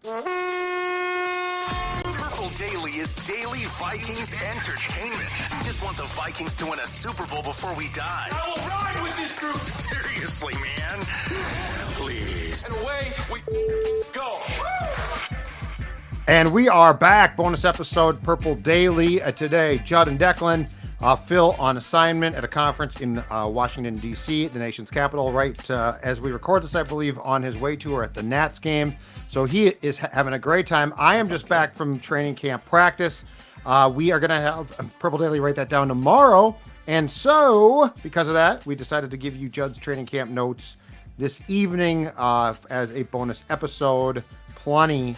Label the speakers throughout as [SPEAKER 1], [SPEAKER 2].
[SPEAKER 1] Purple Daily is daily Vikings entertainment. You just want the Vikings to win a Super Bowl before we die.
[SPEAKER 2] I will ride with this group.
[SPEAKER 1] Seriously, man. Please.
[SPEAKER 2] And away we go.
[SPEAKER 3] And we are back. Bonus episode, Purple Daily. Today, Judd and Declan. Phil on assignment at a conference in Washington, D.C., the nation's capital, right as we record this, I believe, on his way to or at the Nats game. So he is having a great time. I am just back from training camp practice. We are going to have Purple Daily write that down tomorrow. And so, because of that, we decided to give you Judd's training camp notes this evening as a bonus episode. Plenty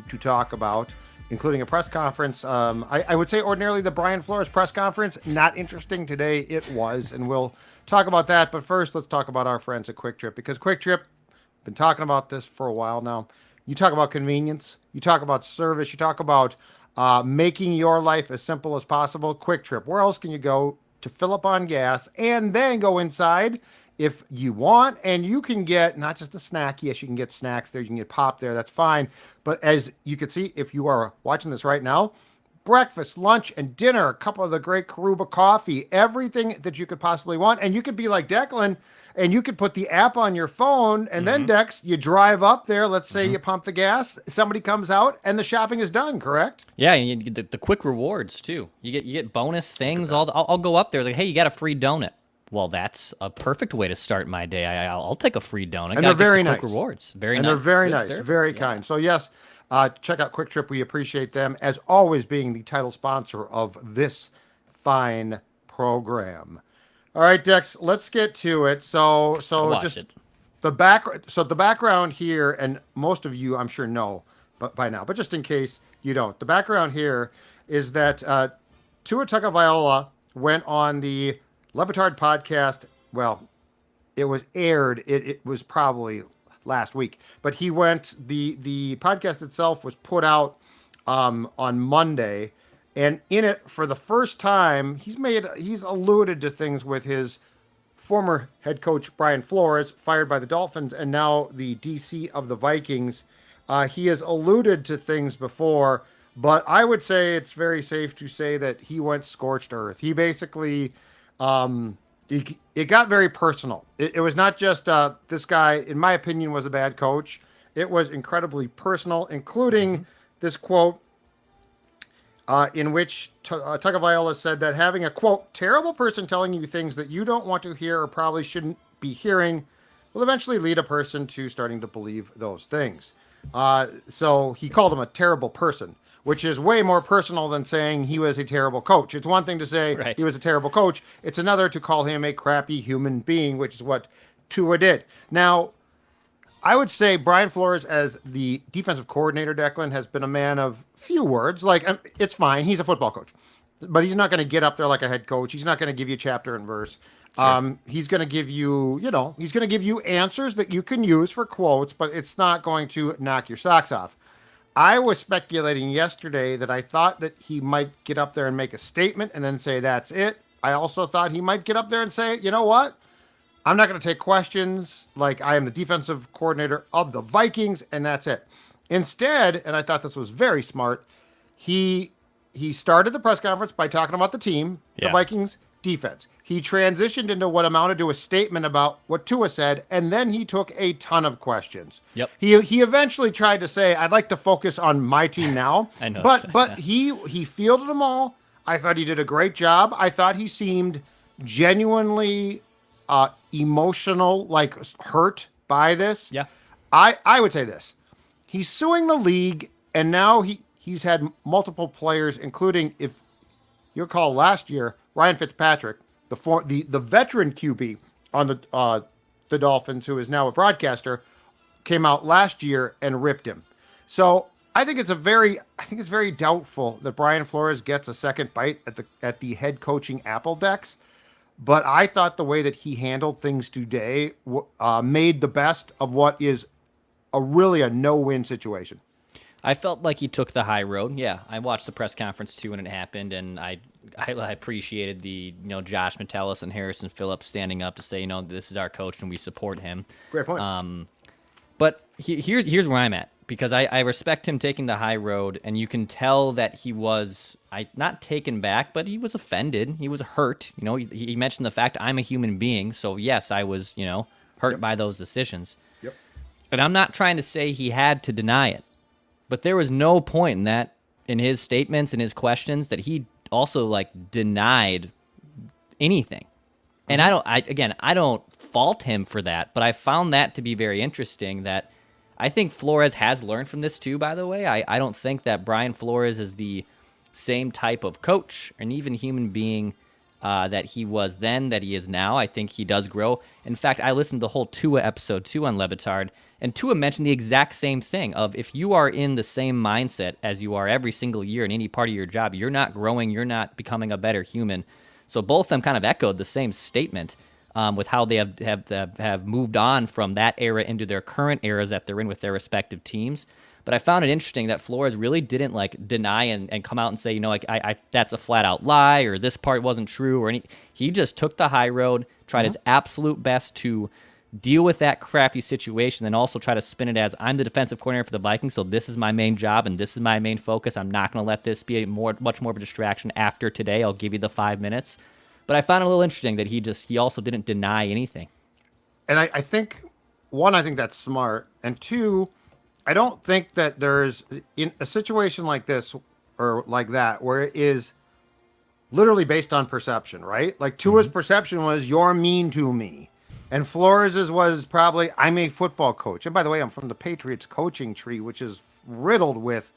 [SPEAKER 3] to talk about, including a press conference. I would say ordinarily the Brian Flores press conference, not interesting today. It was, and we'll talk about that. But first, let's talk about our friends at Quick Trip, because Quick Trip, been talking about this for a while now. You talk about convenience, you talk about service, you talk about making your life as simple as possible. Quick Trip, where else can you go to fill up on gas and then go inside if you want? And you can get not just a snack. Yes, you can get snacks there. You can get pop there. That's fine. But as you can see, if you are watching this right now, breakfast, lunch, and dinner, a cup of the great Karuba coffee, everything that you could possibly want. And you could be like Declan, and you could put the app on your phone, and then, Dex, you drive up there. Let's say you pump the gas. Somebody comes out, and the shopping is done, correct?
[SPEAKER 4] Yeah, and you get the quick rewards, too. You get bonus things. I'll go up there. Like, hey, you got a free donut. Well, that's a perfect way to start my day. I'll take a free donut.
[SPEAKER 3] And they're very nice.
[SPEAKER 4] Quick rewards. Very
[SPEAKER 3] and
[SPEAKER 4] nice.
[SPEAKER 3] And they're very
[SPEAKER 4] Good
[SPEAKER 3] nice.
[SPEAKER 4] service.
[SPEAKER 3] Very kind. So, yes, check out Quick Trip. We appreciate them, as always, being the title sponsor of this fine program. All right, Dex, let's get to it. So just the background here, and most of you, I'm sure, know by now, but just in case you don't, the background here is that Tua Tagovailoa went on the Le Batard podcast. Well, it was aired. It was probably last week, but he went. The podcast itself was put out on Monday, and in it, for the first time, he's alluded to things with his former head coach Brian Flores, fired by the Dolphins, and now the DC of the Vikings. He has alluded to things before, but I would say it's very safe to say that he went scorched earth. He basically. It got very personal. It was not just this guy, in my opinion, was a bad coach. It was incredibly personal, including this quote in which Tagovailoa said that having a, quote, terrible person telling you things that you don't want to hear or probably shouldn't be hearing will eventually lead a person to starting to believe those things. So he called him a terrible person, which is way more personal than saying he was a terrible coach. It's one thing to say he was a terrible coach. It's another to call him a crappy human being, which is what Tua did. Now, I would say Brian Flores, as the defensive coordinator, Declan, has been a man of few words. Like, it's fine. He's a football coach. But he's not going to get up there like a head coach. He's not going to give you chapter and verse. Sure. He's going to give you, he's going to give you answers that you can use for quotes, but it's not going to knock your socks off. I was speculating yesterday that I thought that he might get up there and make a statement and then say, that's it. I also thought he might get up there and say, you know what? I'm not going to take questions. Like, I am the defensive coordinator of the Vikings, and that's it. Instead, and I thought this was very smart, he started the press conference by talking about the team, the Vikings defense. He transitioned into what amounted to a statement about what Tua said, and then he took a ton of questions.
[SPEAKER 4] Yep.
[SPEAKER 3] He eventually tried to say, I'd like to focus on my team now.
[SPEAKER 4] I know.
[SPEAKER 3] But he fielded them all. I thought he did a great job. I thought he seemed genuinely emotional, like hurt by this.
[SPEAKER 4] Yeah.
[SPEAKER 3] I would say this. He's suing the league, and now he's had multiple players, including, if you recall last year, Ryan Fitzpatrick, the veteran QB on the Dolphins, who is now a broadcaster, came out last year and ripped him. So I think it's very doubtful that Brian Flores gets a second bite at the head coaching apple, Dex. But I thought the way that he handled things today made the best of what is really a no-win situation.
[SPEAKER 4] I felt like he took the high road. Yeah, I watched the press conference too when it happened, and I appreciated the Josh Metellus and Harrison Phillips standing up to say this is our coach and we support him.
[SPEAKER 3] Great point.
[SPEAKER 4] But Here's where I'm at, because I respect him taking the high road, and you can tell that he was not taken back, but he was offended. He was hurt. He mentioned the fact I'm a human being, so yes, I was hurt by those decisions.
[SPEAKER 3] Yep.
[SPEAKER 4] And I'm not trying to say he had to deny it, but there was no point in his statements and his questions that he also denied anything. And I don't fault him for that, but I found that to be very interesting. That I think Flores has learned from this too, by the way. I don't think that Brian Flores is the same type of coach and even human being that he was then, that he is now. I think he does grow. In fact, I listened to the whole Tua episode too on Levitard, and Tua mentioned the exact same thing of, if you are in the same mindset as you are every single year in any part of your job, you're not growing, you're not becoming a better human. So both of them kind of echoed the same statement with how they have moved on from that era into their current eras that they're in with their respective teams. But I found it interesting that Flores really didn't deny and come out and say, I that's a flat out lie, or this part wasn't true, or any. He just took the high road, tried his absolute best to deal with that crappy situation, and also try to spin it as, I'm the defensive coordinator for the Vikings, so this is my main job and this is my main focus. I'm not going to let this be much more of a distraction after today. I'll give you the 5 minutes. But I found it a little interesting that he also didn't deny anything.
[SPEAKER 3] And I think, one, I think that's smart. And two, I don't think that there's, in a situation like this or like that, where it is literally based on perception, right? Like Tua's perception was, you're mean to me. And Flores's was probably, I'm a football coach. And by the way, I'm from the Patriots coaching tree, which is riddled with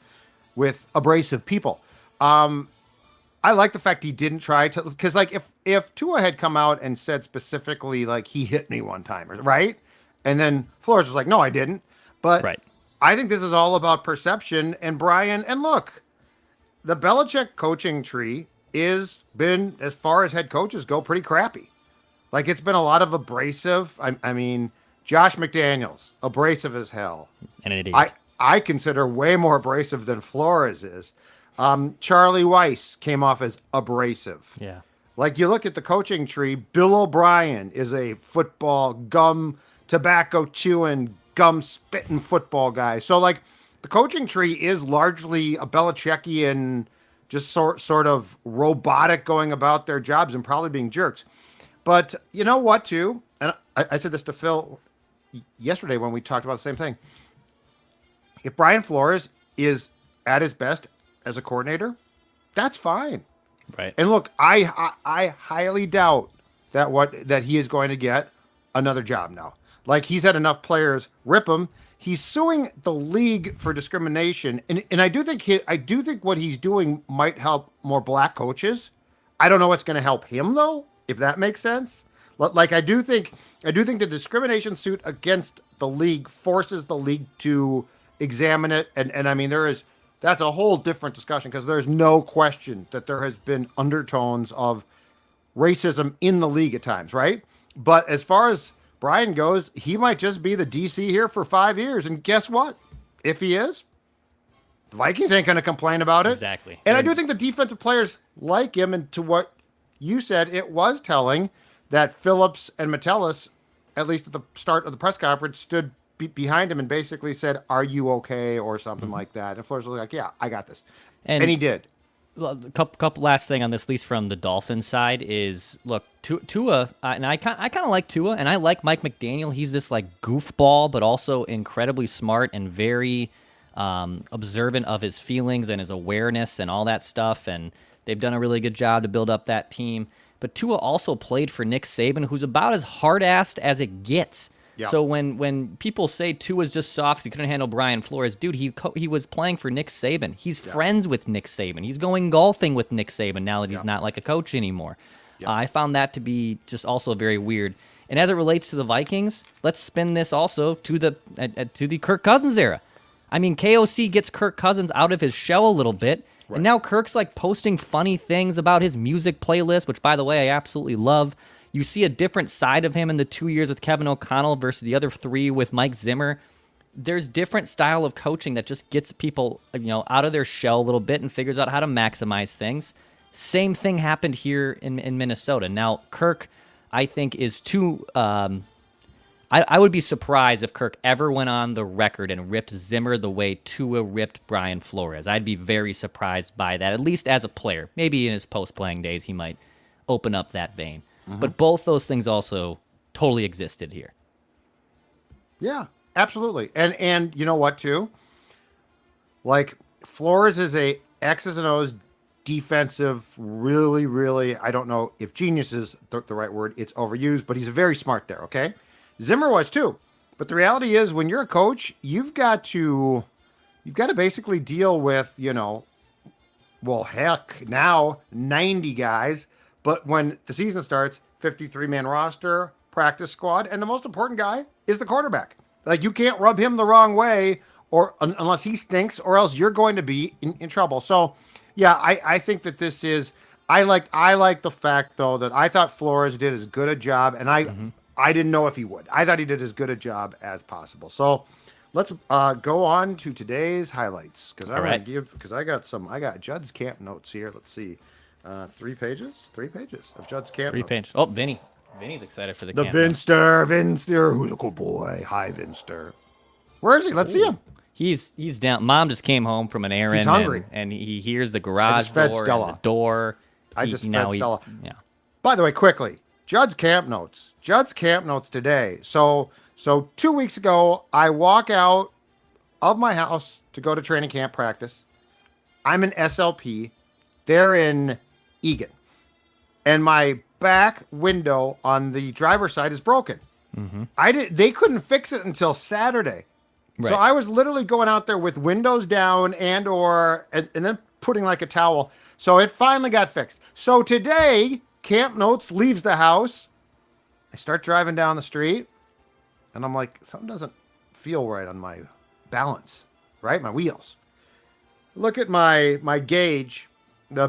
[SPEAKER 3] abrasive people. I like the fact he didn't try to, because if Tua had come out and said specifically he hit me one time, right? And then Flores was like, no, I didn't. But
[SPEAKER 4] right.
[SPEAKER 3] I think this is all about perception. And Brian, and look, the Belichick coaching tree is been, as far as head coaches go, pretty crappy. It's been a lot of abrasive. I mean, Josh McDaniels, abrasive as hell.
[SPEAKER 4] And an idiot.
[SPEAKER 3] I consider way more abrasive than Flores is. Charlie Weiss came off as abrasive.
[SPEAKER 4] Yeah.
[SPEAKER 3] You look at the coaching tree, Bill O'Brien is a football gum, tobacco chewing, gum spitting football guy. So the coaching tree is largely a Belichickian, just sort of robotic going about their jobs and probably being jerks. But you know what, too? And I said this to Phil yesterday when we talked about the same thing. If Brian Flores is at his best as a coordinator, that's fine.
[SPEAKER 4] Right.
[SPEAKER 3] And look, I highly doubt that he is going to get another job now. He's had enough players rip him. He's suing the league for discrimination, and I do think what he's doing might help more black coaches. I don't know what's going to help him though, if that makes sense. I do think the discrimination suit against the league forces the league to examine it, and I mean that's a whole different discussion, because there's no question that there has been undertones of racism in the league at times, right? But as far as Brian goes, he might just be the DC here for 5 years, and guess what? If he is, the Vikings ain't going to complain about it.
[SPEAKER 4] Exactly.
[SPEAKER 3] And I do think the defensive players like him, and to what you said, it was telling that Phillips and Metellus, at least at the start of the press conference, stood behind him and basically said, "Are you okay?" or something like that. And Flores was like, "Yeah, I got this," and he did.
[SPEAKER 4] A couple last thing on this, at least from the Dolphins side, is look, Tua, and I kind of like Tua, and I like Mike McDaniel. He's this goofball, but also incredibly smart and very observant of his feelings and his awareness and all that stuff. And they've done a really good job to build up that team. But Tua also played for Nick Saban, who's about as hard-assed as it gets. Yeah. So when people say Tua's just soft because he couldn't handle Brian Flores, dude, he was playing for Nick Saban. He's friends with Nick Saban. He's going golfing with Nick Saban now that he's not a coach anymore. I found that to be just also very weird. And as it relates to the Vikings, let's spin this also to the Kirk Cousins era. I mean, KOC gets Kirk Cousins out of his shell a little bit, and now Kirk's posting funny things about his music playlist, which, by the way, I absolutely love. You see a different side of him in the 2 years with Kevin O'Connell versus the other 3 with Mike Zimmer. There's different style of coaching that just gets people, out of their shell a little bit and figures out how to maximize things. Same thing happened here in Minnesota. Now, Kirk, I think, is too I would be surprised if Kirk ever went on the record and ripped Zimmer the way Tua ripped Brian Flores. I'd be very surprised by that, at least as a player. Maybe in his post-playing days he might open up that vein. But both those things also totally existed here.
[SPEAKER 3] Yeah, absolutely. And you know what, too? Like, Flores is a X's and O's defensive, really, I don't know if genius is the right word. It's overused, but he's very smart there, okay? Zimmer was too. But the reality is, when you're a coach, you've got to basically deal with, well, heck, now 90 guys. But when the season starts, 53-man roster, practice squad, and the most important guy is the quarterback. Like, you can't rub him the wrong way or unless he stinks, or else you're going to be in trouble. So, yeah, I think that this is I like the fact, though, that I thought Flores did as good a job, and I didn't know if he would. I thought he did as good a job as possible. So let's go on to today's highlights, because I got Judd's camp notes here. Let's see, 3 pages of Judd's camp notes. 3 pages.
[SPEAKER 4] Oh, Vinny's excited for the camp.
[SPEAKER 3] Vinster, who's a good boy. Hi, Vinster. Where is he? Let's see him.
[SPEAKER 4] He's down. Mom just came home from an errand.
[SPEAKER 3] He's hungry,
[SPEAKER 4] and he hears the garage door and the door.
[SPEAKER 3] I just fed Stella. Yeah. By the way, quickly, Judd's camp notes. Today. So 2 weeks ago, I walk out of my house to go to training camp practice. I'm in SLP. They're in Egan. And my back window on the driver's side is broken. They couldn't fix it until Saturday. Right. So I was literally going out there with windows down and then putting like a towel. So it finally got fixed. So today, Camp Notes leaves the house. I start driving down the street, and I'm like, something doesn't feel right on my balance, right? My wheels. Look at my gauge. The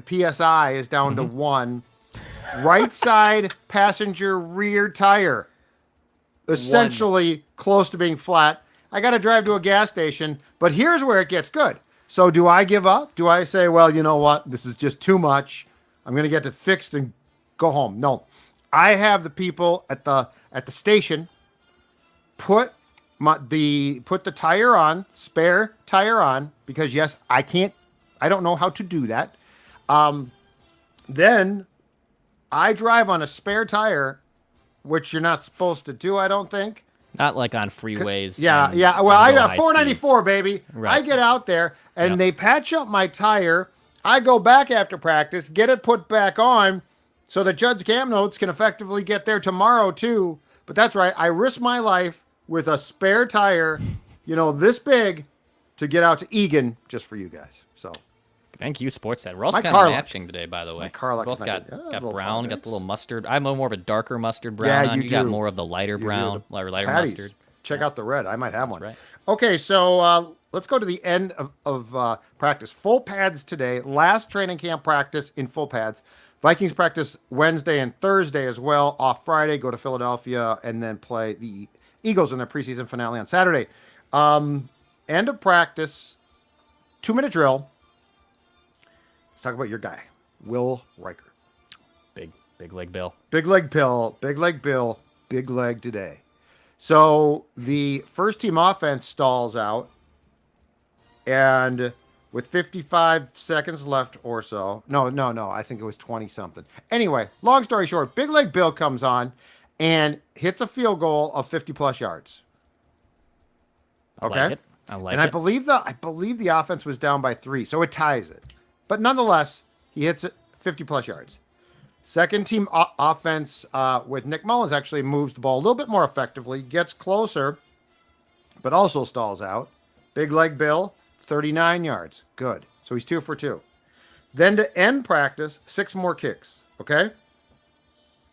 [SPEAKER 3] PSI is down to 1. Right side passenger rear tire, essentially close to being flat. I got to drive to a gas station, but here's where it gets good. So do I give up? Do I say, well, you know what? This is just too much. I'm going to get it fixed and go home. No. I have the people at the station put the tire on, spare tire on, because yes, I don't know how to do that. Then I drive on a spare tire, which you're not supposed to do, I don't think.
[SPEAKER 4] Not like on freeways.
[SPEAKER 3] Yeah. Well, I got 494, baby. Right. I get out there, and they patch up my tire. I go back after practice, get it put back on, so that Judd's Camp Notes can effectively get there tomorrow, too. But that's right. I risk my life with a spare tire, this big, to get out to Egan just for you guys. So,
[SPEAKER 4] thank you, Sportshead. We're also kind of matching today, by the way.
[SPEAKER 3] My car
[SPEAKER 4] both got brown, got the little mustard. I'm more of a darker mustard brown.
[SPEAKER 3] Yeah,
[SPEAKER 4] you got more of the lighter brown, lighter mustard.
[SPEAKER 3] Check out the red. I might have one.
[SPEAKER 4] Right.
[SPEAKER 3] Okay, so let's go to the end of practice. Full pads today. Last training camp practice in full pads. Vikings practice Wednesday and Thursday as well. Off Friday, go to Philadelphia, and then play the Eagles in their preseason finale on Saturday. End of practice, 2-minute drill. Let's talk about your guy, Will Reichard.
[SPEAKER 4] Big leg Bill.
[SPEAKER 3] Big leg Bill. Big leg today. So the first team offense stalls out, and with 55 seconds left or so. No. I think it was 20-something. Anyway, long story short, Big Leg Bill comes on and hits a field goal of 50-plus yards. Okay?
[SPEAKER 4] I like
[SPEAKER 3] it. I believe the offense was down by 3, so it ties it. But nonetheless, he hits it 50-plus yards. Second team offense with Nick Mullins actually moves the ball a little bit more effectively, gets closer, but also stalls out. Big Leg Bill, 39 yards. Good. So he's 2 for 2. Then to end practice, 6 more kicks. Okay?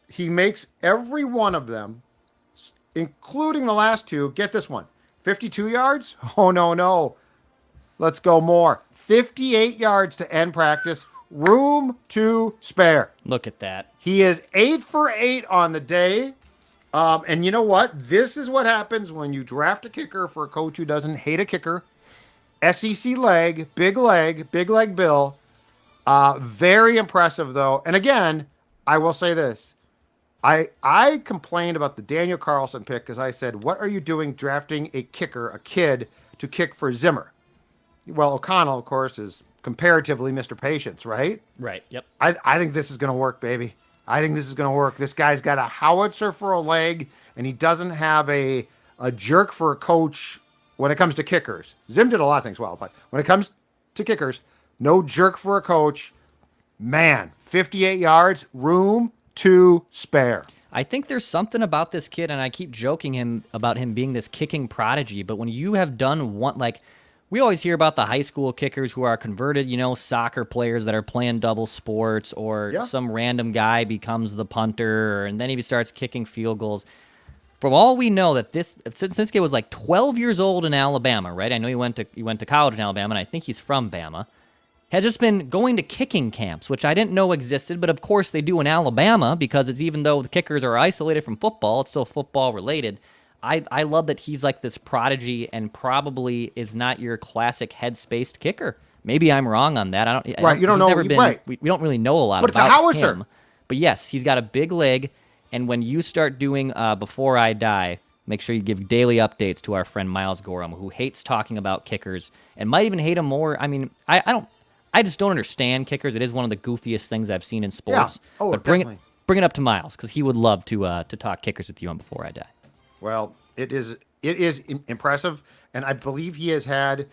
[SPEAKER 3] He makes every one of them, including the last 2. Get this one. 52 yards? Oh, no. Let's go more. 58 yards to end practice. Room to spare.
[SPEAKER 4] Look at that.
[SPEAKER 3] He is 8 for 8 on the day. And you know what? This is what happens when you draft a kicker for a coach who doesn't hate a kicker. SEC leg, Big Leg Bill. Very impressive, though. And again, I will say this. I complained about the Daniel Carlson pick because I said, what are you doing drafting a kicker, a kid, to kick for Zimmer? Well, O'Connell, of course, is comparatively Mr. Patience, right?
[SPEAKER 4] Right. Yep.
[SPEAKER 3] I think this is going to work, baby. I think this is going to work. This guy's got a howitzer for a leg, and he doesn't have a jerk for a coach when it comes to kickers. Zim did a lot of things well, but when it comes to kickers, no jerk for a coach. Man, 58 yards, room to spare.
[SPEAKER 4] I think there's something about this kid, and I keep joking about him being this kicking prodigy, but when you have done one, like, we always hear about the high school kickers who are converted, soccer players that are playing double sports, or some random guy becomes the punter, and then he starts kicking field goals. From all we know, that since this kid was like 12 years old in Alabama, right? I know he went to college in Alabama, and I think he's from Bama. Had just been going to kicking camps, which I didn't know existed, but of course they do in Alabama, because it's, even though the kickers are isolated from football, it's still football related. I love that he's like this prodigy and probably is not your classic head-spaced kicker. Maybe I'm wrong on that. We don't really know a lot
[SPEAKER 3] but
[SPEAKER 4] about
[SPEAKER 3] it's a howitzer.
[SPEAKER 4] him. But yes, he's got a big leg, and when you start doing Before I Die, make sure you give daily updates to our friend Miles Gorham, who hates talking about kickers and might even hate him more. I mean, I just don't understand kickers. It is one of the goofiest things I've seen in sports.
[SPEAKER 3] Yeah. Oh,
[SPEAKER 4] but
[SPEAKER 3] definitely.
[SPEAKER 4] bring it up to Miles, because he would love to talk kickers with you on Before I Die.
[SPEAKER 3] Well, it is impressive, and I believe he has had,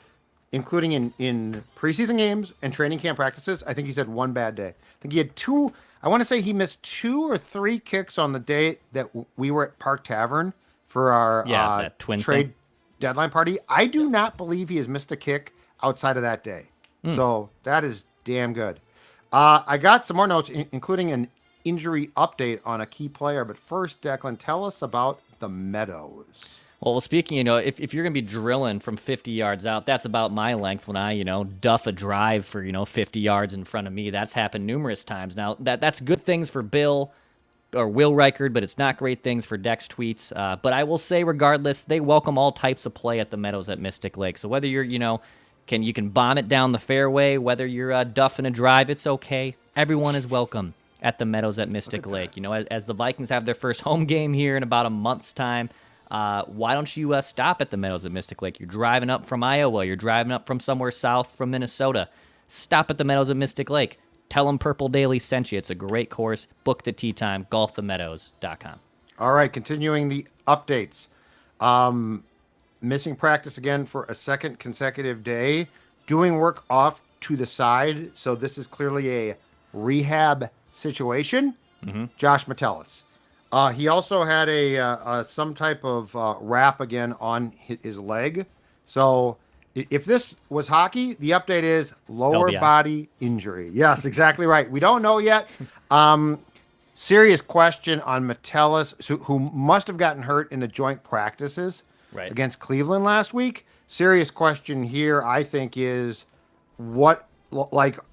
[SPEAKER 3] including in preseason games and training camp practices, I think he's had one bad day. I think he had two. I want to say he missed 2 or 3 kicks on the day that we were at Park Tavern for our
[SPEAKER 4] that twin
[SPEAKER 3] trade deadline party. I do not believe he has missed a kick outside of that day. So that is damn good. I got some more notes, including an injury update on a key player. But first, Declan, tell us about the Meadows.
[SPEAKER 4] Well, speaking, if you're going to be drilling from 50 yards out, that's about my length when I, duff a drive for, 50 yards in front of me. That's happened numerous times. Now, that's good things for Bill or Will Reichard, but it's not great things for Dex Tweets. But I will say, regardless, they welcome all types of play at the Meadows at Mystic Lake. So whether you're, you can bomb it down the fairway, whether you're duffing a drive, it's okay. Everyone is welcome at the Meadows at Mystic Lake. As the Vikings have their first home game here in about a month's time, why don't you stop at the Meadows at Mystic Lake? You're driving up from Iowa. You're driving up from somewhere south from Minnesota. Stop at the Meadows at Mystic Lake. Tell them Purple Daily sent you. It's a great course. Book the tee time. golfthemeadows.com.
[SPEAKER 3] All right, continuing the updates. Missing practice again for a second consecutive day. Doing work off to the side. So this is clearly a rehab situation. Josh Metellus. He also had a some type of wrap again on his leg. So if this was hockey, the update is lower body injury. Yes, exactly right. We don't know yet. Serious question on Metellus, who must have gotten hurt in the joint practices against Cleveland last week. Serious question here, I think, is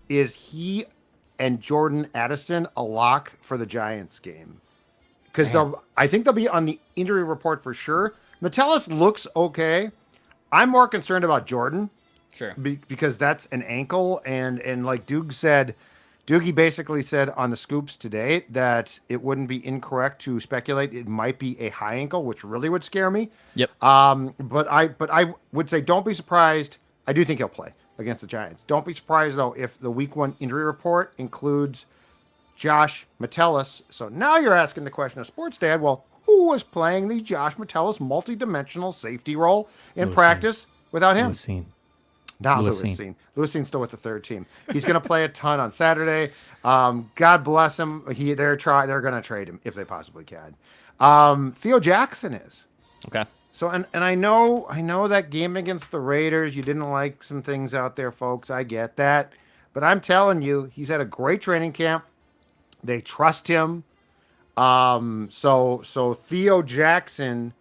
[SPEAKER 3] is he and Jordan Addison a lock for the Giants game? Because I think they'll be on the injury report for sure. Metellus looks okay. I'm more concerned about Jordan.
[SPEAKER 4] Sure.
[SPEAKER 3] Because that's an ankle. And like Doogie basically said on the Scoops today that it wouldn't be incorrect to speculate it might be a high ankle, which really would scare me.
[SPEAKER 4] Yep.
[SPEAKER 3] But I would say don't be surprised. I do think he'll play against the Giants. Don't be surprised, though, if the week 1 injury report includes Josh Metellus. So now you're asking the question of Sports Dad, well, who was playing the Josh Metellus multi-dimensional safety role in practice without him? Not Lewisine. Lewisine still with the third team. He's going to play a ton on Saturday. God bless him. They're going to trade him if they possibly can. Theo Jackson is.
[SPEAKER 4] Okay.
[SPEAKER 3] So and I know that game against the Raiders, you didn't like some things out there, folks. I get that. But I'm telling you, he's had a great training camp. They trust him. So Theo Jackson,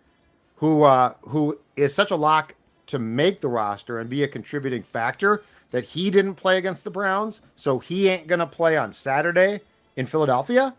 [SPEAKER 3] who is such a lock to make the roster and be a contributing factor, that he didn't play against the Browns, so he ain't going to play on Saturday in Philadelphia.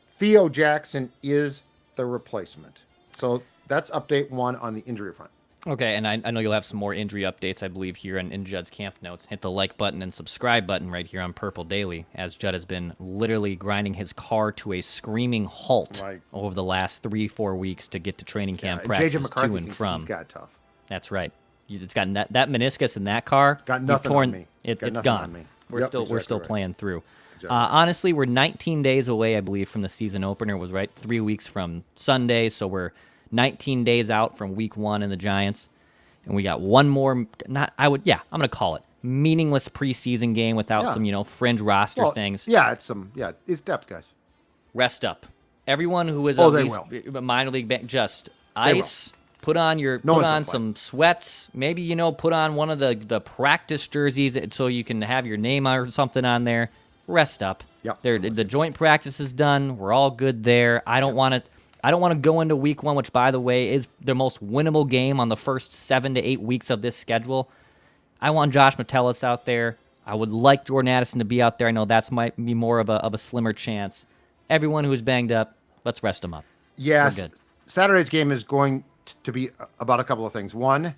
[SPEAKER 3] Theo Jackson is the replacement. So that's update 1 on the injury front.
[SPEAKER 4] Okay, and I know you'll have some more injury updates, I believe, here in Judd's camp notes. Hit the like button and subscribe button right here on Purple Daily, as Judd has been literally grinding his car to a screaming halt over the last 3-4 weeks to get to training camp practice to and from.
[SPEAKER 3] He's got tough.
[SPEAKER 4] That's right. It's got that meniscus in that car.
[SPEAKER 3] Got nothing on me.
[SPEAKER 4] It's gone. We're still playing through.
[SPEAKER 3] Exactly.
[SPEAKER 4] Honestly, we're 19 days away, I believe, from the season opener. It was 3 weeks from Sunday, so we're 19 days out from week 1 in the Giants. And we got one more, I'm going to call it meaningless preseason game without some, fringe roster things.
[SPEAKER 3] Yeah, it's depth, guys.
[SPEAKER 4] Rest up. Everyone who is
[SPEAKER 3] they
[SPEAKER 4] a minor league, just ice. Put on some sweats. Maybe, put on one of the practice jerseys so you can have your name or something on there. Rest up.
[SPEAKER 3] Yep.
[SPEAKER 4] The joint practice is done. We're all good there. I don't want to go into week 1, which, by the way, is the most winnable game on the first 7 to 8 weeks of this schedule. I want Josh Metellus out there. I would like Jordan Addison to be out there. I know that's might be more of a slimmer chance. Everyone who's banged up, let's rest them up.
[SPEAKER 3] Yes. Saturday's game is going to be about a couple of things. One,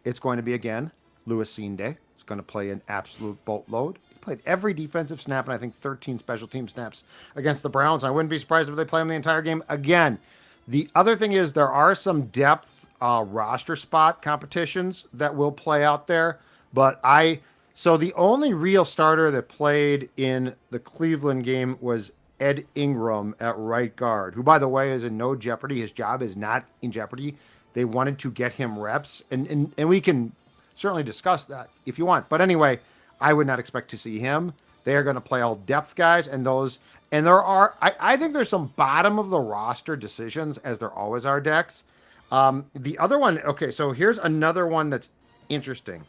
[SPEAKER 3] it's going to be, again, Lewis Cine Day. It's going to play an absolute boatload. Played every defensive snap and I think 13 special team snaps against the Browns. I wouldn't be surprised if they play him the entire game. Again, the other thing is there are some depth roster spot competitions that will play out there. So the only real starter that played in the Cleveland game was Ed Ingram at right guard, who, by the way, is in no jeopardy. His job is not in jeopardy. They wanted to get him reps, and we can certainly discuss that if you want. But anyway, I would not expect to see him. They are going to play all depth guys, and I think there's some bottom of the roster decisions, as there always are, Dex. The other one, okay, so here's another one that's interesting.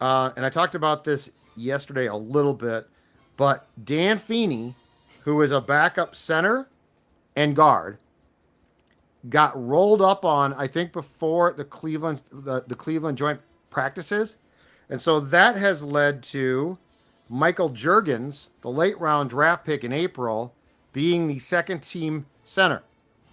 [SPEAKER 3] And I talked about this yesterday a little bit, but Dan Feeny, who is a backup center and guard, got rolled up on, I think, before the Cleveland joint practices. And so that has led to Michael Juergens, the late round draft pick in April, being the second team center.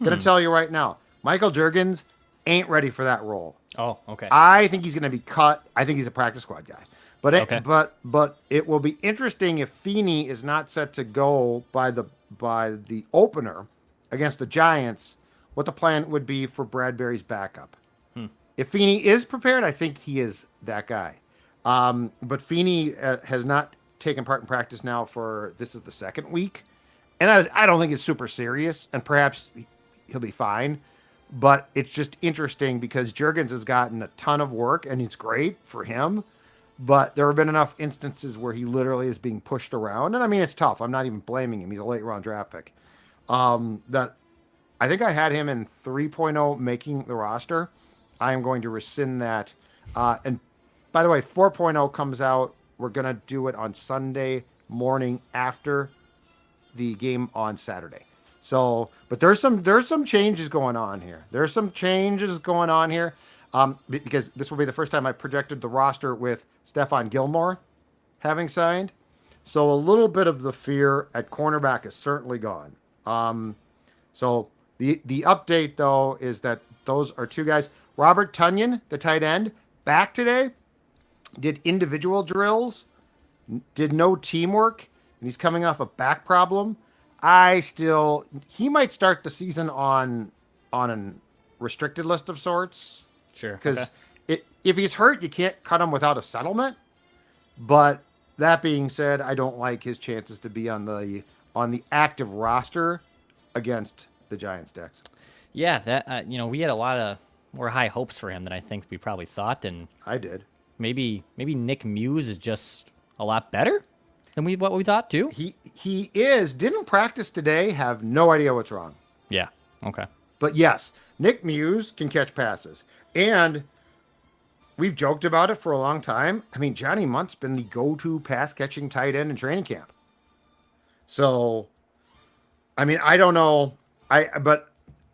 [SPEAKER 3] Going to tell you right now, Michael Juergens ain't ready for that role.
[SPEAKER 4] Oh, okay.
[SPEAKER 3] I think he's going to be cut. I think he's a practice squad guy. But it will be interesting if Feeny is not set to go by the opener against the Giants, what the plan would be for Bradbury's backup. If Feeny is prepared, I think he is that guy. But Feeny has not taken part in practice now this is the second week. And I don't think it's super serious, and perhaps he'll be fine. But it's just interesting because Juergens has gotten a ton of work, and it's great for him. But there have been enough instances where he literally is being pushed around. And I mean, it's tough. I'm not even blaming him. He's a late round draft pick. That I think I had him in 3.0 making the roster. I am going to rescind that. And by the way, 4.0 comes out. We're going to do it on Sunday morning after the game on Saturday. So, but there's some changes going on here. Because this will be the first time I projected the roster with Stephon Gilmore having signed. So a little bit of the fear at cornerback is certainly gone. So the update, though, is that those are two guys. Robert Tonyan, the tight end, back today, did individual drills, did no teamwork, and he's coming off a back problem. He might start the season on a restricted list of sorts.
[SPEAKER 4] Sure.
[SPEAKER 3] Because if he's hurt, you can't cut him without a settlement. But that being said, I don't like his chances to be on the active roster against the Giants, Dex.
[SPEAKER 4] Yeah, that we had a lot of more high hopes for him than I think we probably thought, and
[SPEAKER 3] I did.
[SPEAKER 4] Maybe Nick Muse is just a lot better than what we thought too.
[SPEAKER 3] He is. Didn't practice today. Have no idea what's wrong.
[SPEAKER 4] Yeah. Okay.
[SPEAKER 3] But yes, Nick Muse can catch passes. And we've joked about it for a long time. I mean, Johnny Munt's been the go-to pass-catching tight end in training camp. So, I mean, I don't know. But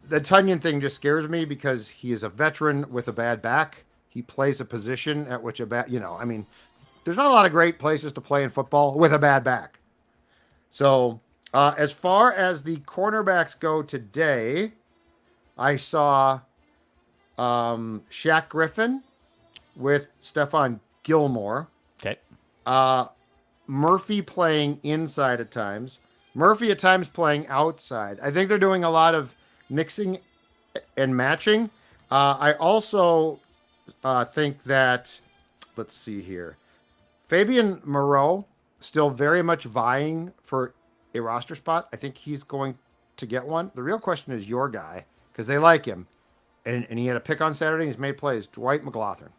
[SPEAKER 3] the Tonyan thing just scares me because he is a veteran with a bad back. He plays a position at which there's not a lot of great places to play in football with a bad back. So, as far as the cornerbacks go today, I saw Shaq Griffin with Stephon Gilmore.
[SPEAKER 4] Okay.
[SPEAKER 3] Murphy playing inside at times. Murphy at times playing outside. I think they're doing a lot of mixing and matching. I also think that, let's see here, Fabian Moreau still very much vying for a roster spot. I think he's going to get one. The real question is your guy, because they like him. And he had a pick on Saturday. He's made plays. Dwight McGlothern.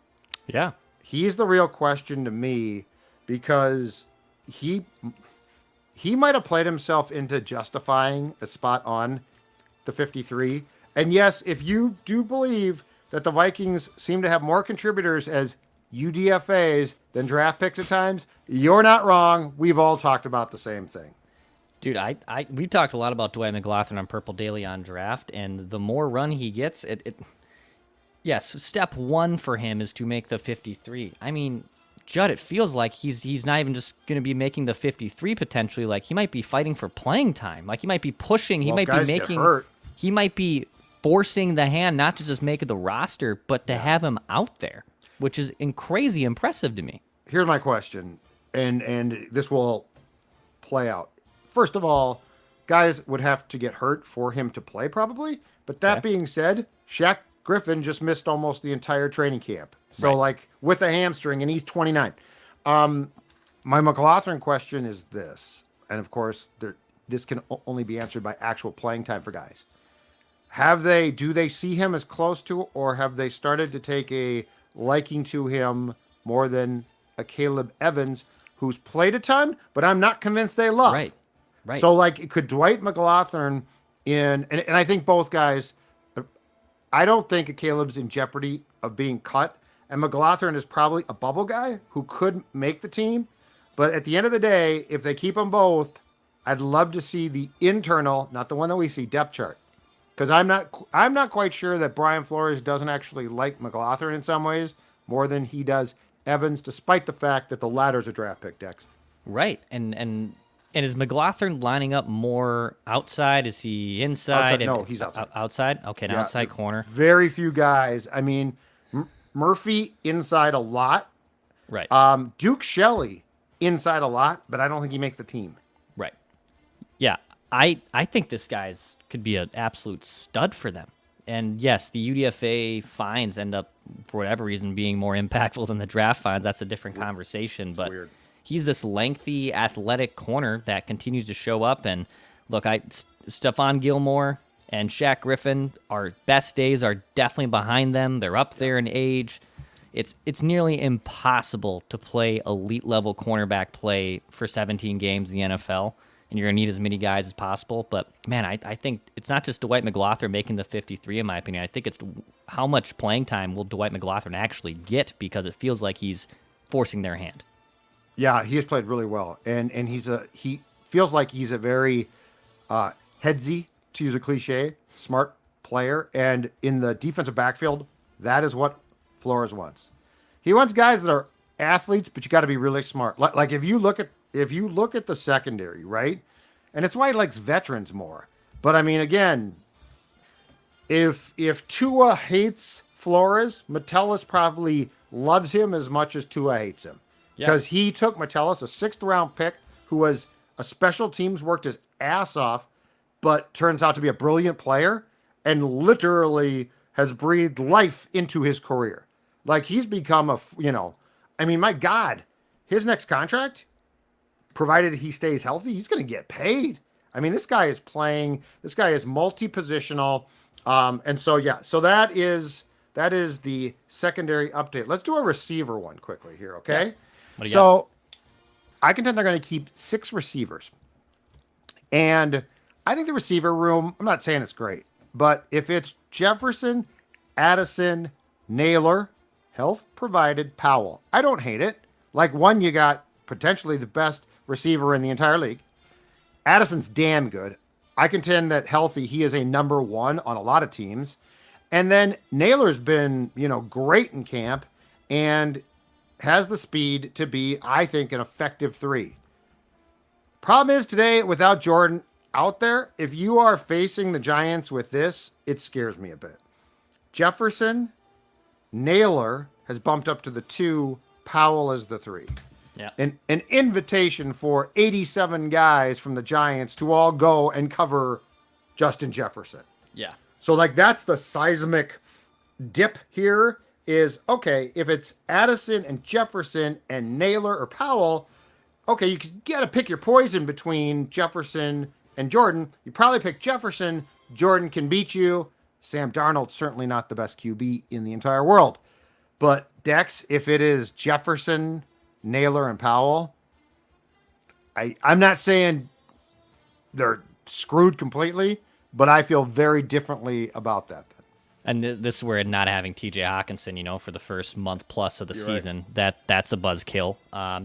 [SPEAKER 4] Yeah.
[SPEAKER 3] He's the real question to me, because he might have played himself into justifying a spot on the 53. And yes, if you do believe that the Vikings seem to have more contributors as UDFAs than draft picks at times, you're not wrong. We've all talked about the same thing.
[SPEAKER 4] Dude, we talked a lot about Dwight McGlothern on Purple Daily on Draft, and the more run he gets, yes, step one for him is to make the 53. I mean, Judd, it feels like he's not even just going to be making the 53 potentially. Like, he might be fighting for playing time. Like, he might be pushing. He might be making. He might be forcing the hand not to just make the roster, but to have him out there, which is crazy impressive to me.
[SPEAKER 3] Here's my question, and this will play out. First of all, guys would have to get hurt for him to play probably. But that being said, Shaq Griffin just missed almost the entire training camp. So like with a hamstring, and he's 29. My McGlothern question is this, and of course this can only be answered by actual playing time for guys. Do they see him as close to, or have they started to take a liking to him more than a Caleb Evans, who's played a ton, but I'm not convinced they love?
[SPEAKER 4] Right.
[SPEAKER 3] So, like, could Dwight McGlothern and I think both guys, I don't think Caleb's in jeopardy of being cut, and McGlothern is probably a bubble guy who could make the team. But at the end of the day, if they keep them both, I'd love to see the internal, not the one that we see, depth chart. Because I'm not quite sure that Brian Flores doesn't actually like McGlothern in some ways more than he does Evans, despite the fact that the latter's a draft pick, Dex.
[SPEAKER 4] Right, and is McGlothern lining up more outside? Is he inside?
[SPEAKER 3] No, he's outside.
[SPEAKER 4] Outside? Okay, an outside corner.
[SPEAKER 3] Very few guys. I mean, Murphy inside a lot.
[SPEAKER 4] Right.
[SPEAKER 3] Duke Shelley inside a lot, but I don't think he makes the team.
[SPEAKER 4] Right. Yeah, I think this guy's could be an absolute stud for them. And yes, the UDFA fines end up, for whatever reason, being more impactful than the draft fines. That's a different conversation. But
[SPEAKER 3] weird.
[SPEAKER 4] He's this lengthy, athletic corner that continues to show up. And look, Stephon Gilmore and Shaq Griffin, our best days are definitely behind them. They're up there in age. It's nearly impossible to play elite level cornerback play for 17 games in the NFL, and you're gonna need as many guys as possible. But man, I think it's not just Dwight McGlothern making the 53, in my opinion. I think it's how much playing time will Dwight McGlothern actually get, because it feels like he's forcing their hand.
[SPEAKER 3] Yeah, he has played really well, and he feels like he's a very headsy, to use a cliche, smart player. And in the defensive backfield, that is what Flores wants. He wants guys that are athletes, but you got to be really smart. Like if you look at the secondary, right, and it's why he likes veterans more. But I mean, again, if Tua hates Flores, Metellus probably loves him as much as Tua hates him. Because he took Metellus, a 6th-round pick, who was a special teams, worked his ass off, but turns out to be a brilliant player, and literally has breathed life into his career. Like, he's become I mean, my God, his next contract, provided he stays healthy, he's going to get paid. I mean, this guy is multi-positional. And so that is the secondary update. Let's do a receiver one quickly here, okay?
[SPEAKER 4] Yeah.
[SPEAKER 3] So I contend they're going to keep 6 receivers. And I think the receiver room, I'm not saying it's great, but if it's Jefferson, Addison, Naylor, health provided, Powell, I don't hate it. Like, one, you got potentially the best receiver in the entire league. Addison's damn good. I contend that healthy, he is a number 1 on a lot of teams. And then Naylor's been, great in camp and has the speed to be, I think, an effective 3. Problem is today, without Jordan out there, if you are facing the Giants with this, it scares me a bit. Jefferson, Naylor has bumped up to the 2, Powell as the 3.
[SPEAKER 4] Yeah.
[SPEAKER 3] An invitation for 87 guys from the Giants to all go and cover Justin Jefferson.
[SPEAKER 4] Yeah.
[SPEAKER 3] So, like, that's the seismic dip here is, okay, if it's Addison and Jefferson and Naylor or Powell, okay, you got to pick your poison between Jefferson and Jordan. You probably pick Jefferson. Jordan can beat you. Sam Darnold, certainly not the best QB in the entire world. But, Dex, if it is Jefferson, Naylor, and Powell, I'm not saying they're screwed completely, but I feel very differently about that.
[SPEAKER 4] And this is where not having T.J. Hawkinson, for the first month plus of the season, right. That's a buzzkill.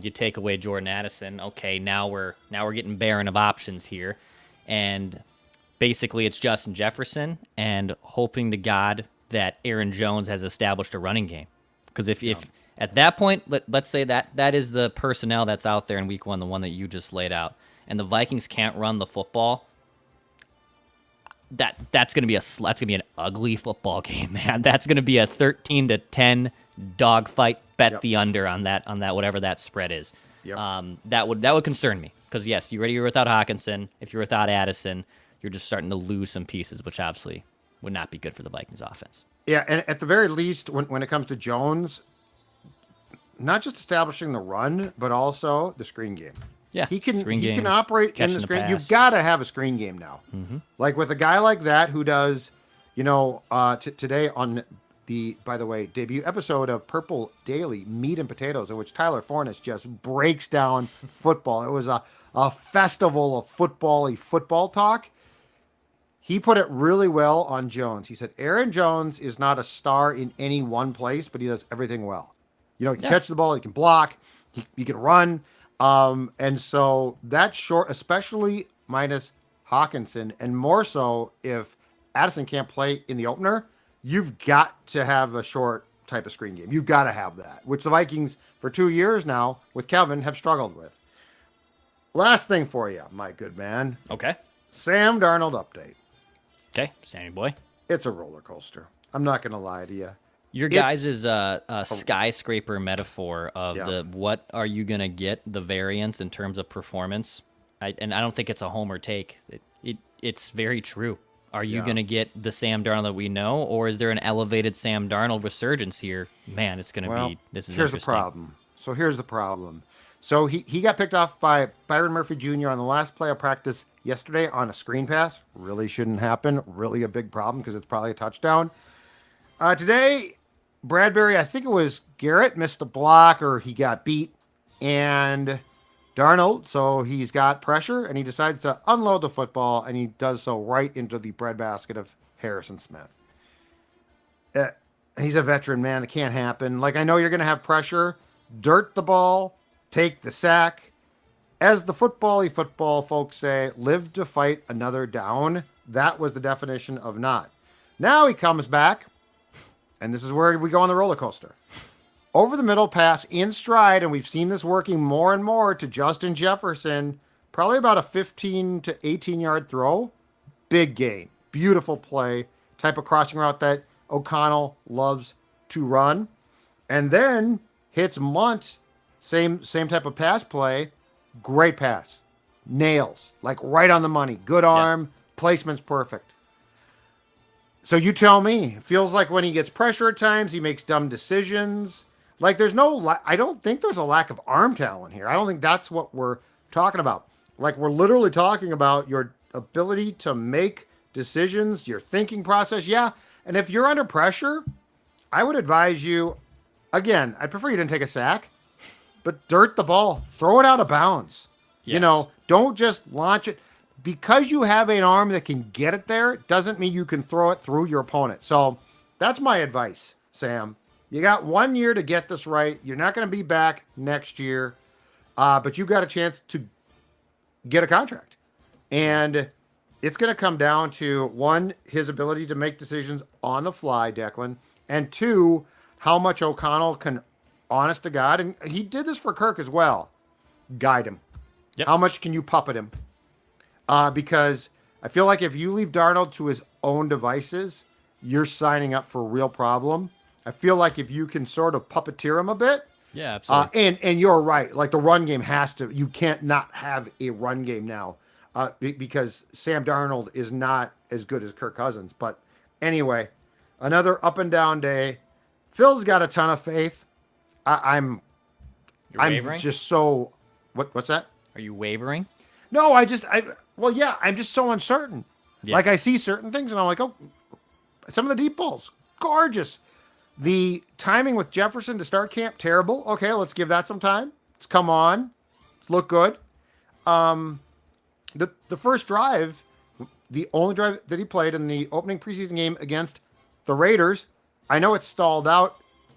[SPEAKER 4] You take away Jordan Addison, okay, now we're getting barren of options here, and basically it's Justin Jefferson and hoping to God that Aaron Jones has established a running game, because if at that point, let's say that is the personnel that's out there in Week 1, the one that you just laid out, and the Vikings can't run the football. That's gonna be an ugly football game, man. That's gonna be a 13-10 dogfight. Bet the under on that whatever that spread is.
[SPEAKER 3] Yep.
[SPEAKER 4] That would concern me, because yes, you're without Hawkinson. If you're without Addison, you're just starting to lose some pieces, which obviously would not be good for the Vikings offense.
[SPEAKER 3] Yeah, and at the very least, when it comes to Jones, not just establishing the run, but also the screen game.
[SPEAKER 4] Yeah,
[SPEAKER 3] he can operate in the screen. You've
[SPEAKER 4] pass.
[SPEAKER 3] got to have a screen game now.
[SPEAKER 4] Mm-hmm.
[SPEAKER 3] Like with a guy like that who does, today on the, by the way, debut episode of Purple Daily, Meat and Potatoes, in which Tyler Fornes just breaks down football. It was a festival of football talk. He put it really well on Jones. He said, Aaron Jones is not a star in any one place, but he does everything well. He can catch the ball, he can block, he can run. And so that's short, especially minus Hawkinson, and more so if Addison can't play in the opener, you've got to have a short type of screen game. You've got to have that, which the Vikings for 2 years now with Kevin have struggled with. Last thing for you, my good man.
[SPEAKER 4] Okay.
[SPEAKER 3] Sam Darnold update.
[SPEAKER 4] Okay, Sammy boy.
[SPEAKER 3] It's a roller coaster. I'm not going to lie to you.
[SPEAKER 4] Your guys' is a skyscraper metaphor of what are you going to get, the variance in terms of performance. And I don't think it's a homer take. It's very true. Are you going to get the Sam Darnold that we know, or is there an elevated Sam Darnold resurgence here? Man, it's going to be – this is
[SPEAKER 3] here's
[SPEAKER 4] interesting.
[SPEAKER 3] Here's the problem. So he got picked off by Byron Murphy Jr. on the last play of practice yesterday on a screen pass. Really shouldn't happen. Really a big problem because it's probably a touchdown. Today – Bradbury, I think it was Garrett, missed a block or he got beat, and Darnold, so he's got pressure, and he decides to unload the football, and he does so right into the breadbasket of Harrison Smith. He's a veteran, man. It can't happen. Like, I know you're going to have pressure. Dirt the ball, take the sack. As the football folks say, live to fight another down. That was the definition of not. Now he comes back. And this is where we go on the roller coaster. Over the middle pass in stride, and we've seen this working more and more to Justin Jefferson, probably about a 15 to 18-yard throw. Big gain. Beautiful play. Type of crossing route that O'Connell loves to run. And then hits Munt. Same type of pass play. Great pass. Nails. Like right on the money. Good arm. Placement's perfect. So you tell me, it feels like when he gets pressure at times, he makes dumb decisions. Like I don't think there's a lack of arm talent here. I don't think that's what we're talking about. Like we're literally talking about your ability to make decisions, your thinking process. Yeah. And if you're under pressure, I would advise you, again, I'd prefer you didn't take a sack, but dirt the ball, throw it out of bounds.
[SPEAKER 4] Yes.
[SPEAKER 3] Don't just launch it. Because you have an arm that can get it there, doesn't mean you can throw it through your opponent. So that's my advice, Sam. You got 1 year to get this right. You're not going to be back next year, but you've got a chance to get a contract. And it's going to come down to, one, his ability to make decisions on the fly, Declan, and two, how much O'Connell can, honest to God, and he did this for Kirk as well, guide him.
[SPEAKER 4] Yep.
[SPEAKER 3] How much can you puppet him? Because I feel like if you leave Darnold to his own devices, you're signing up for a real problem. I feel like if you can sort of puppeteer them a bit,
[SPEAKER 4] Yeah, absolutely.
[SPEAKER 3] and you're right. Like the run game has to. You can't not have a run game now, because Sam Darnold is not as good as Kirk Cousins. But anyway, another up and down day. Phil's got a ton of faith. I'm
[SPEAKER 4] wavering?
[SPEAKER 3] just so. What's that?
[SPEAKER 4] Are you wavering?
[SPEAKER 3] No, well, yeah, I'm just so uncertain.
[SPEAKER 4] Yeah.
[SPEAKER 3] Like I see certain things and I'm like, oh, some of the deep balls, gorgeous. The timing with Jefferson to start camp, terrible. Okay, let's give that some time. Let's come on. Let's look good. The first drive, the only drive that he played in the opening preseason game against the Raiders, I know it stalled out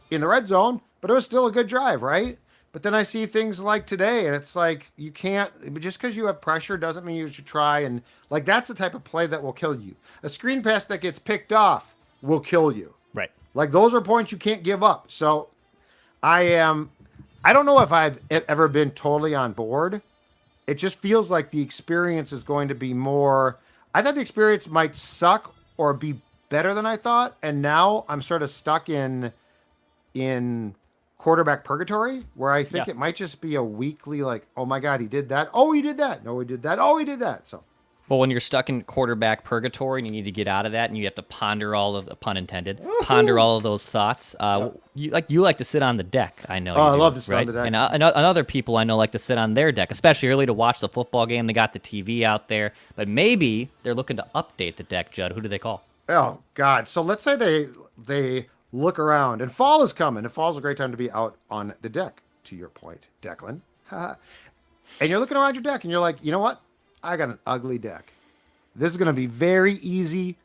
[SPEAKER 3] in the red zone, but it was still a good drive, right? But then I see things like today, and it's like you can't, just because you have pressure doesn't mean you should try. And like that's the type of play that will kill you. A screen pass that gets picked off will kill you.
[SPEAKER 4] Right.
[SPEAKER 3] Like those are points you can't give up. So I don't know if I've ever been totally on board. It just feels like the experience is going to be more. I thought the experience might suck or be better than I thought. And now I'm sort of stuck in quarterback purgatory where I think it might just be a weekly, like, oh my God, he did that. Oh, he did that. No, he did that. Oh, he did that. So,
[SPEAKER 4] well, when you're stuck in quarterback purgatory and you need to get out of that and you have to ponder all of, pun intended, ponder all of those thoughts. You like to sit on the deck. I know.
[SPEAKER 3] Oh, I
[SPEAKER 4] do,
[SPEAKER 3] love to sit
[SPEAKER 4] right?
[SPEAKER 3] on the deck.
[SPEAKER 4] And other people I know like to sit on their deck, especially early to watch the football game. They got the TV out there, but maybe they're looking to update the deck. Judd, who do they call?
[SPEAKER 3] Oh God. So let's say they look around and fall is coming. And fall's a great time to be out on the deck, to your point, Declan. And you're looking around your deck and you're like, you know what? I got an ugly deck. This is going to be very easy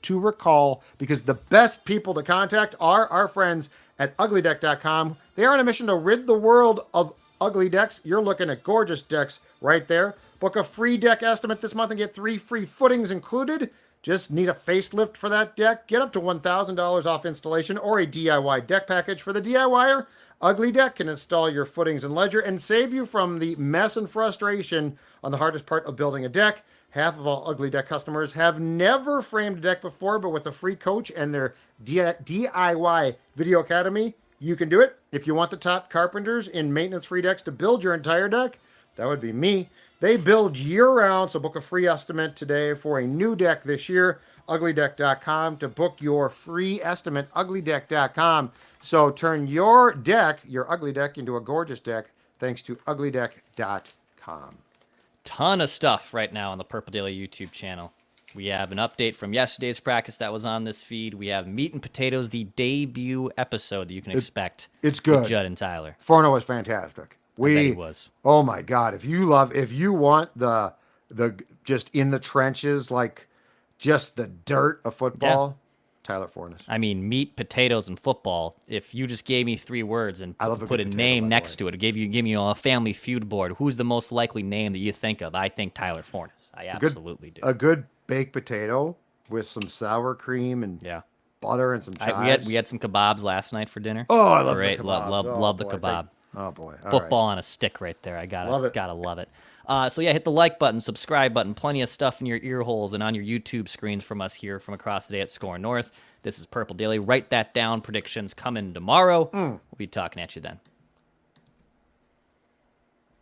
[SPEAKER 3] to recall because the best people to contact are our friends at uglydeck.com. They are on a mission to rid the world of ugly decks. You're looking at gorgeous decks right there. Book a free deck estimate this month and get 3 free footings included. Just need a facelift for that deck. Get up to $1,000 off installation or a DIY deck package. For the DIYer, Ugly Deck can install your footings and ledger and save you from the mess and frustration on the hardest part of building a deck. Half of all Ugly Deck customers have never framed a deck before, but with a free coach and their DIY Video Academy, you can do it. If you want the top carpenters in maintenance-free decks to build your entire deck, that would be me. They build year-round, so book a free estimate today for a new deck this year. Uglydeck.com to book your free estimate. Uglydeck.com. So turn your deck, your ugly deck, into a gorgeous deck thanks to uglydeck.com.
[SPEAKER 4] Ton of stuff right now on the Purple Daily YouTube channel. We have an update from yesterday's practice that was on this feed. We have Meat and Potatoes, the debut episode that you can expect.
[SPEAKER 3] It's good.
[SPEAKER 4] With Judd and Tyler.
[SPEAKER 3] Forno was fantastic.
[SPEAKER 4] I bet he was.
[SPEAKER 3] Oh my God. If you want the just in the trenches, like just the dirt of football, Tyler Fornes.
[SPEAKER 4] I mean, meat, potatoes, and football. If you just gave me 3 words and put a name next to it, or give me a Family Feud board, who's the most likely name that you think of? I think Tyler Fornes. I absolutely do.
[SPEAKER 3] A good baked potato with some sour cream and butter and some chives.
[SPEAKER 4] We had some kebabs last night for dinner.
[SPEAKER 3] Oh, I love the kebabs.
[SPEAKER 4] Love the kebab.
[SPEAKER 3] Oh boy,
[SPEAKER 4] football on a stick right there. I gotta love it. So yeah, hit the like button, subscribe button. Plenty of stuff in your ear holes and on your YouTube screens from us here from across the day at SKOR North. This is Purple Daily. Write that down. Predictions coming tomorrow. We'll be talking at you then.